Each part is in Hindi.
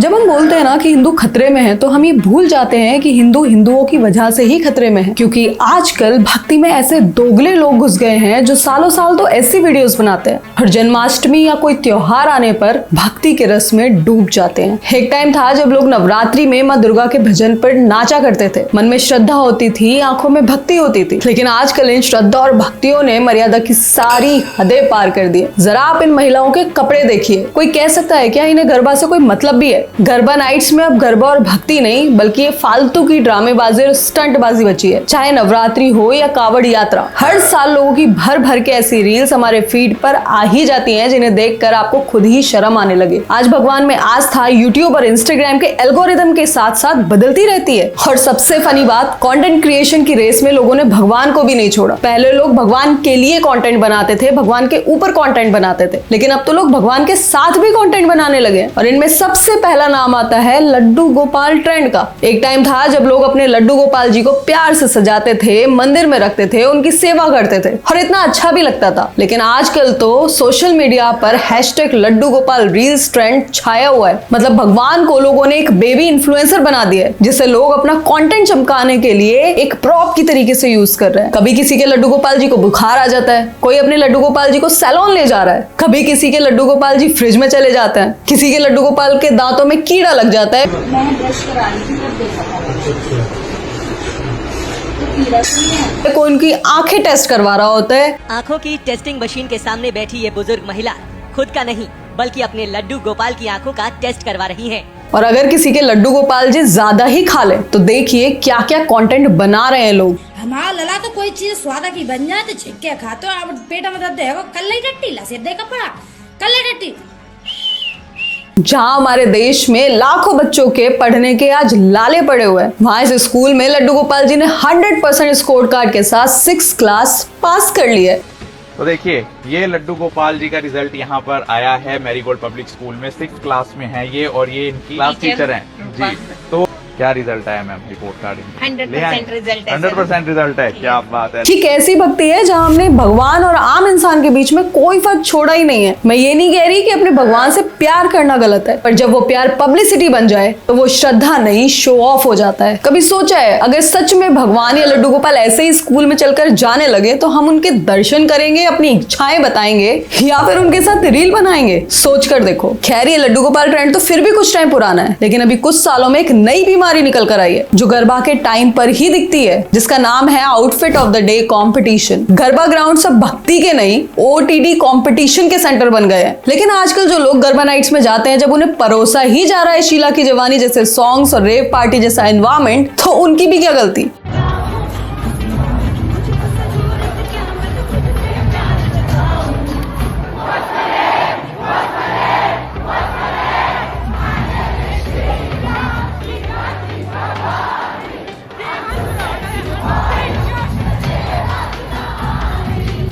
जब हम बोलते हैं ना कि हिंदू खतरे में है, तो हम ये भूल जाते हैं कि हिंदू हिंदुओं की वजह से ही खतरे में है, क्योंकि आजकल भक्ति में ऐसे दोगले लोग घुस गए हैं जो सालों साल तो ऐसी वीडियोस बनाते हैं और जन्माष्टमी या कोई त्योहार आने पर भक्ति के रस में डूब जाते हैं। एक टाइम था जब लोग नवरात्रि में माँ दुर्गा के भजन पर नाचा करते थे, मन में श्रद्धा होती थी, आंखों में भक्ति होती थी। लेकिन आजकल इन श्रद्धा और भक्तियों ने मर्यादा की सारी हदें पार कर दी। जरा आप इन महिलाओं के कपड़े देखिए। कोई कह सकता है क्या इन्हें गरबा से कोई मतलब भी है? गरबा नाइट्स में अब गरबा और भक्ति नहीं, बल्कि ये फालतू की ड्रामेबाजी और स्टंटबाजी बची है। चाहे नवरात्रि हो या कावड़ यात्रा, हर साल लोगों की भर भर के ऐसी रील्स हमारे फीड पर आ ही जाती हैं जिन्हें देखकर आपको खुद ही शर्म आने लगे। आज भगवान में आस्था यूट्यूब और इंस्टाग्राम के एल्गोरिदम के साथ साथ बदलती रहती है। और सबसे फनी बात, कंटेंट क्रिएशन की रेस में लोगों ने भगवान को भी नहीं छोड़ा। पहले लोग भगवान के लिए कंटेंट बनाते थे, भगवान के ऊपर कंटेंट बनाते थे, लेकिन अब तो लोग भगवान के साथ भी कंटेंट बनाने लगे और इनमें सबसे पहला नाम आता है लड्डू गोपाल ट्रेंड का। एक टाइम था जब लोग अपने लड्डू गोपाल जी को प्यार से सजाते थे, मंदिर में रखते थे, उनकी सेवा करते थे और इतना अच्छा भी लगता था। लेकिन आजकल तो सोशल मीडिया पर hashtag Laddu Gopal reels trend छाया हुआ है। मतलब भगवान को लोगों ने एक बेबी इन्फ्लुएंसर बना दिया है, जिसे लोग अपना कंटेंट चमकाने के लिए एक प्रॉप की तरीके से यूज कर रहे हैं। कभी किसी के लड्डू गोपाल जी को बुखार आ जाता है, कोई अपने लड्डू गोपाल जी को सैलून ले जा रहा है, कभी किसी के लड्डू गोपाल जी फ्रिज में चले जाते हैं, किसी के लड्डू गोपाल के दांतों में कीड़ा लग जाता है। मैं ब्रश करा रही थी तब देखा था कोई उनकी आंखें टेस्ट करवा रहा होता है। आंखों की टेस्टिंग मशीन के सामने बैठी ये बुजुर्ग महिला खुद का नहीं बल्कि अपने लड्डू गोपाल की आंखों का टेस्ट करवा रही हैं। और अगर किसी के लड्डू गोपाल जी ज्यादा ही खा ले तो देखिए क्या क्या कंटेंट बना रहे हैं लोग। हमारा लला तो कोई चीज स्वादा की बन जाए तो छिक्के खाते हो, अब पेट में दर्द है वो कल्ले टट्टी लसे दे कपड़ा कल्ले टट्टी। जहां हमारे देश में लाखों बच्चों के पढ़ने के आज लाले पड़े हुए हैं, वहां इस स्कूल में लड्डू गोपाल जी ने 100% स्कोर कार्ड के साथ 6th क्लास पास कर लिया। तो देखिए ये लड्डू गोपाल जी का रिजल्ट यहाँ पर आया है। मैरीगोल्ड पब्लिक स्कूल में 6th क्लास में है ये और ये इनकी क्लास टीचर हैं जी। तो क्या रिजल्ट आया मैम रिपोर्ट कार्ड? 100% रिजल्ट है। 100% रिजल्ट है। क्या बात है। कि कैसी भक्ति है जहां हमने भगवान और आम इंसान के बीच में कोई फर्क छोड़ा ही नहीं है। मैं ये नहीं कह रही कि अपने भगवान से प्यार करना गलत है, पर जब वो प्यार पब्लिसिटी बन जाए तो वो श्रद्धा नहीं शो ऑफ हो जाता है। कभी सोचा है अगर सच में भगवान या लड्डू गोपाल ऐसे ही स्कूल में चलकर जाने लगे तो हम उनके दर्शन करेंगे, अपनी इच्छाएं बताएंगे या फिर उनके साथ रील बनाएंगे? सोच कर देखो। खैर ये लड्डू गोपाल ट्रेंड तो फिर भी कुछ टाइम पुराना है, लेकिन अभी कुछ सालों में एक नई बीमारी निकल कर आई है जो गरबा के टाइम पर ही दिखती है, जिसका नाम है outfit of the day competition. Garba ground सब भक्ति के नहीं OTT कंपटीशन के सेंटर बन गए हैं। लेकिन आजकल जो लोग गरबा नाइट्स में जाते हैं, जब उन्हें परोसा ही जा रहा है शीला की जवानी जैसे सॉन्ग्स और रेव पार्टी जैसा एनवायरमेंट, तो उनकी भी क्या गलती?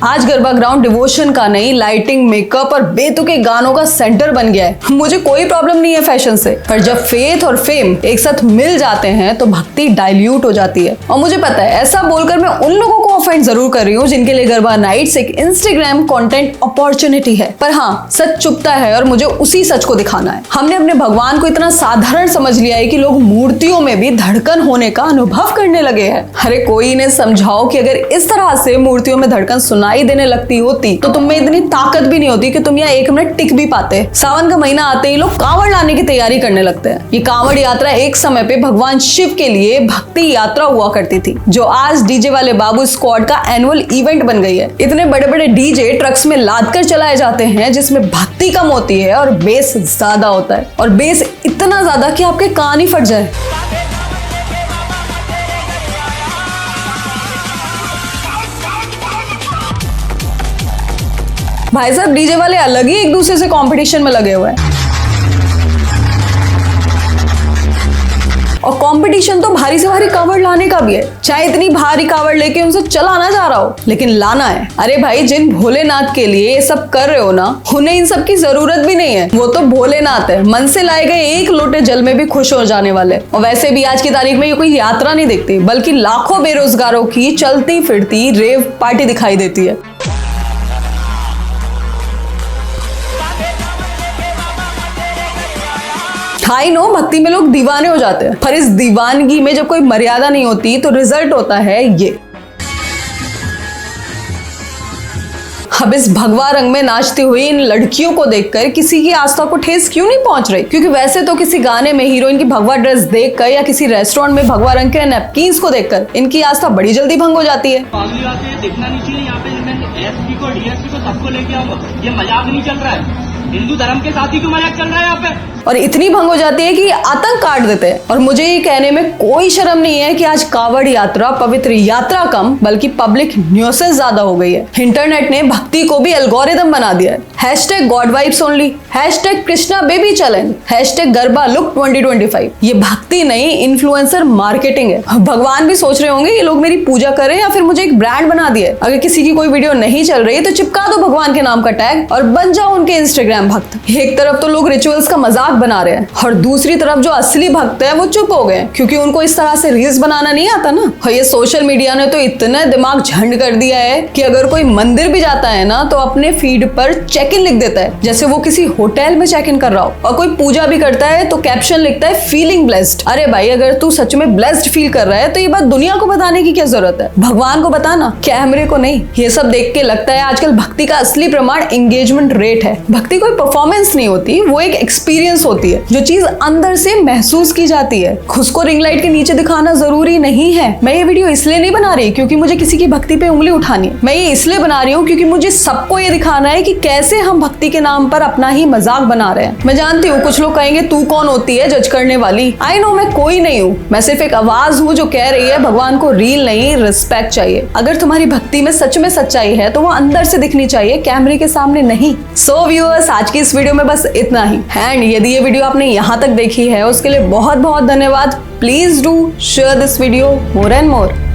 आज गरबा ग्राउंड डिवोशन का नहीं, लाइटिंग, मेकअप और बेतुके गानों का सेंटर बन गया है। मुझे कोई प्रॉब्लम नहीं है फैशन से, पर जब फेथ और फेम एक साथ मिल जाते हैं तो भक्ति डाइल्यूट हो जाती है। और मुझे पता है ऐसा बोलकर मैं उन लोगों को ऑफेंड जरूर कर रही हूँ जिनके लिए गरबा नाइट्स एक इंस्टाग्राम कंटेंट अपॉर्चुनिटी है, पर हाँ सच चुपता है और मुझे उसी सच को दिखाना है। हमने अपने भगवान को इतना साधारण समझ लिया है कि लोग मूर्तियों में भी धड़कन होने का अनुभव करने लगे हैं। अरे कोई इन्हें समझाओ कि अगर इस तरह से मूर्तियों में धड़कन सुनाई देने लगती होती तो तुम में इतनी ताकत भी नहीं होती कि तुम यहाँ 1 मिनट टिक भी पाते। सावन का महीना आते ही लोग कांवड़ लाने की तैयारी करने लगते हैं। ये कांवड़ यात्रा एक समय पे भगवान शिव के लिए भक्ति यात्रा हुआ करती थी, जो आज डीजे वाले बाबू स्क्वाड का एनुअल इवेंट बन गई है। इतने बड़े बड़े डीजे ट्रक्स में लाद कर चलाए जाते हैं जिसमें भक्ति कम होती है और बेस ज्यादा होता है, और बेस इतना ज्यादा कि आपके कान ही फट जाए। भाई साहब डीजे वाले अलग ही एक दूसरे से कंपटीशन में लगे हुए हैं, और कंपटीशन तो भारी से भारी कावड़ लाने का भी है। चाहे इतनी भारी कावड़ लेके उनसे चला ना जा रहा हो, लेकिन लाना है। अरे भाई जिन भोलेनाथ के लिए ये सब कर रहे हो ना, उन्हें इन सब की जरूरत भी नहीं है। वो तो भोलेनाथ है, मन से लाए गए 1 लोटे जल में भी खुश हो जाने वाले। और वैसे भी आज की तारीख में ये कोई यात्रा नहीं दिखती, बल्कि लाखों बेरोजगारों की चलती फिरती रेव पार्टी दिखाई देती है। आई नो भक्ति में लोग दीवाने हो जाते हैं, पर इस दीवानगी में जब कोई मर्यादा नहीं होती तो रिजल्ट होता है ये। अब इस भगवा रंग में नाचती हुई इन लड़कियों को देखकर किसी की आस्था को ठेस क्यों नहीं पहुंच रही? क्योंकि वैसे तो किसी गाने में हीरोइन की भगवा ड्रेस देखकर या किसी रेस्टोरेंट में भगवा रंग के नैपकिन्स को देखकर इनकी आस्था बड़ी जल्दी भंग हो जाती है। अगली बात ये देखना नहीं चाहिए, यहाँ पे मैं एसपी को डीएसपी को सबको लेके आऊंगा, ये मजाक नहीं चल रहा है, हिंदू धर्म के साथ ही क्यों मजाक चल रहा है यहाँ पे? और इतनी भंग हो जाती है कि आतंक काट देते हैं। और मुझे ये कहने में कोई शर्म नहीं है कि आज कावड़ यात्रा पवित्र यात्रा कम बल्कि पब्लिक न्यूसेंस ज्यादा हो गई है। इंटरनेट ने भक्ति को भी एल्गोरिदम बना दिया है। #God vibes only, #Krishna baby challenge, #garba look 2025। ये भक्ति नहीं इन्फ्लुएंसर मार्केटिंग है। भगवान भी सोच रहे होंगे ये लोग मेरी पूजा करें या फिर मुझे एक ब्रांड बना दिया। अगर किसी की कोई वीडियो नहीं चल रही तो चिपका दो भगवान के नाम का टैग और बन जाओ उनके इंस्टाग्राम भक्त। एक तरफ तो लोग रिचुअल्स का मजाक बना रहे हैं और दूसरी तरफ जो असली भक्त है वो चुप हो गए क्योंकि उनको इस तरह से रील्स बनाना नहीं आता ना। और ये सोशल मीडिया ने तो इतना दिमाग झंड कर दिया है कि अगर कोई मंदिर भी जाता है ना तो अपने फीड पर चेक इन लिख देता है जैसे वो किसी होटल में चेक इन कर रहा हो। और कोई पूजा भी करता है तो कैप्शन लिखता है फीलिंग ब्लेस्ड। अरे भाई अगर तू सच में ब्लेस्ड फील कर रहा है तो ये बात दुनिया को बताने की क्या जरूरत है? भगवान को बताना, कैमरे को नहीं। ये सब देख के लगता है आजकल भक्ति का असली प्रमाण एंगेजमेंट रेट है। भक्ति कोई परफॉर्मेंस नहीं होती, वो एक एक्सपीरियंस होती है जो चीज अंदर से महसूस की जाती है। खुद को रिंग लाइट के नीचे दिखाना जरूरी नहीं है। मैं ये वीडियो इसलिए नहीं बना रही क्योंकि मुझे किसी की भक्ति पे उंगली उठानी है। मैं ये इसलिए बना रही हूँ क्योंकि मुझे सबको ये दिखाना है कि कैसे हम भक्ति के नाम पर अपना ही मजाक बना रहे हैं। मैं जानती हूँ कुछ लोग कहेंगे तू कौन होती है जज करने वाली। आई नो मैं कोई नहीं हूँ, मैं सिर्फ एक आवाज हूँ जो कह रही है भगवान को रील नहीं रिस्पेक्ट चाहिए। अगर तुम्हारी भक्ति में सच में सच्चाई है तो वो अंदर से दिखनी चाहिए, कैमरे के सामने नहीं। सो व्यूअर्स आज की इस वीडियो में बस इतना ही। एंड यदि ये वीडियो आपने यहाँ तक देखी है उसके लिए बहुत बहुत धन्यवाद। Please do share this video more and more.